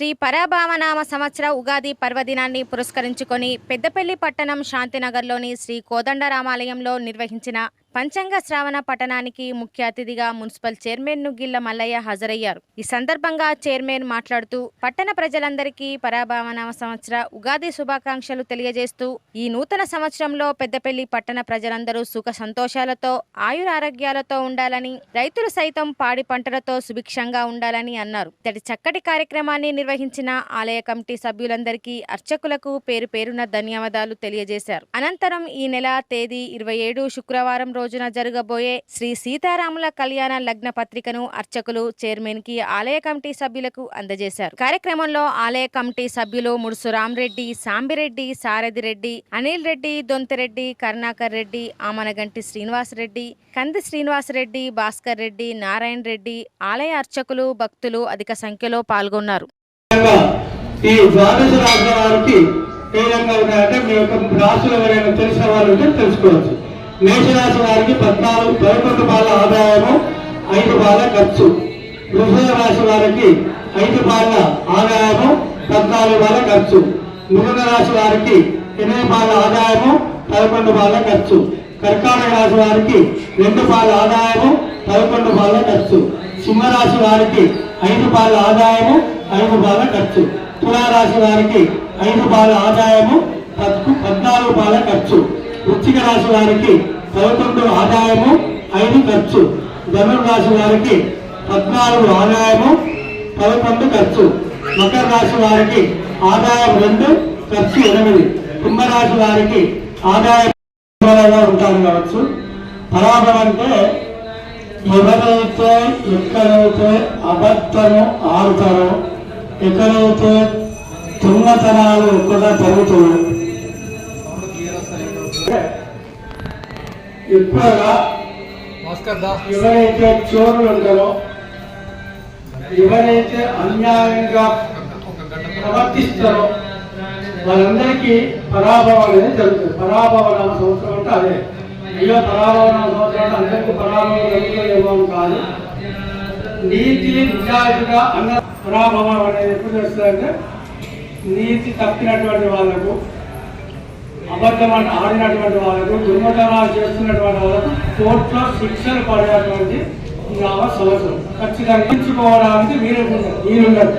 శ్రీ పరాభావనామ సంవత్సర ఉగాది పర్వదినాన్ని పురస్కరించుకొని పెద్దపల్లి పట్టణం శాంతినగర్లోని శ్రీ కోదండరామాలయంలో నిర్వహించిన పంచాంగ శ్రావణ పఠనానికి ముఖ్య అతిథిగా మున్సిపల్ చైర్మన్ నుగ్గిళ్ల మల్లయ్య హాజరయ్యారు. ఈ సందర్భంగా చైర్మన్ మాట్లాడుతూ పట్టణ ప్రజలందరికీ పరాభావనామ సంవత్సర ఉగాది శుభాకాంక్షలు తెలియజేస్తూ ఈ నూతన సంవత్సరంలో పెద్దపల్లి పట్టణ ప్రజలందరూ సుఖ సంతోషాలతో ఆయురారోగ్యాలతో ఉండాలని, రైతులు సైతం పాడి పంటలతో సుభిక్షంగా ఉండాలని అన్నారు. ఇతడి చక్కటి కార్యక్రమాన్ని నిర్వహించిన ఆలయ కమిటీ సభ్యులందరికీ, అర్చకులకు పేరు పేరున ధన్యవాదాలు తెలియజేశారు. అనంతరం ఈ నెల తేదీ 27 శుక్రవారం రోజున జరగబోయే శ్రీ సీతారాముల కళ్యాణ లగ్న పత్రికను అర్చకులు, చైర్మన్ కి, ఆలయ కమిటీ సభ్యులకు అందజేశారు. కార్యక్రమంలో ఆలయ కమిటీ సభ్యులు ముడుసు రామరెడ్డి, సాంబిరెడ్డి, సారథిరెడ్డి, అనిల్ రెడ్డి, దొంతిరెడ్డి, కరుణాకర్ రెడ్డి, ఆమనగంటి శ్రీనివాసరెడ్డి, కంది శ్రీనివాసరెడ్డి, భాస్కర్ రెడ్డి, నారాయణ రెడ్డి, ఆలయ అర్చకులు, భక్తులు అధిక సంఖ్యలో పాల్గొన్నారు. ఈ ద్వాదశ రాశుల వారికి ఏ విధంగా ఉన్నాయంటే మీ యొక్క రాశులు ఎవరైనా తెలిసిన వాళ్ళు ఉంటే తెలుసుకోవచ్చు. మేషరాశి వారికి 11 పాల ఆదాయము, 5 పాల ఖర్చు. వృషభ రాశి వారికి 5 పాల ఆదాయము, 14 పాల ఖర్చు. మిథున రాశి వారికి 8 పాల ఆదాయము, 11 పాల ఖర్చు. కర్కాటక రాశి వారికి 2 పాల ఆదాయము, 11 పాల ఖర్చు. సింహరాశి వారికి 5 పాల ఆదాయము, 5 పాల ఖర్చు. తులారాశి వారికి 5 పాల ఆదాయము, 14 పాల ఖర్చు. వృశ్చిక రాశి వారికి 11 ఆదాయము, 5 ఖర్చు. ధనుర్రాశి వారికి 14 ఆదాయము, 11 ఖర్చు. మకర రాశి వారికి ఆదాయం 2, ఖర్చు 8. కుంభరాశి వారికి ఆదాయం ఉంటారు కావచ్చు. పరాభవం అంటే ఎవరైతే ఎక్కడైతే అబద్ధము ఆడుతారో, ఎక్కడైతే దొంగతనాలు ఎక్కువగా జరుగుతాయో, ఎక్కువగా ఎవరైతే చోరులు ఉంటారో, ఎవరైతే అన్యాయంగా ప్రవర్తిస్తారో వాళ్ళందరికీ పరాభవం అనేది జరుగుతుంది. పరాభవనామ సంవత్సరం అంటే అదే. అయ్యో పరాభవనామ సంవత్సరం అంటే అందరికీ పరాభవం జరుగుతుందేమో కాదు. నీతి నిజాయితీగా అన్న పరాభవం అనేది ఎప్పుడు చేస్తుందంటే నీతి తప్పినటువంటి వాళ్ళకు, అబద్ధం ఆడినటువంటి వాళ్ళకు, దుర్మతనాలు చేస్తున్నటువంటి వాళ్ళకు కోర్టులో శిక్షలు పడేటువంటి సంవత్సరం. ఖచ్చితంగా ఎంచుకోవడానికి వీలుండదు.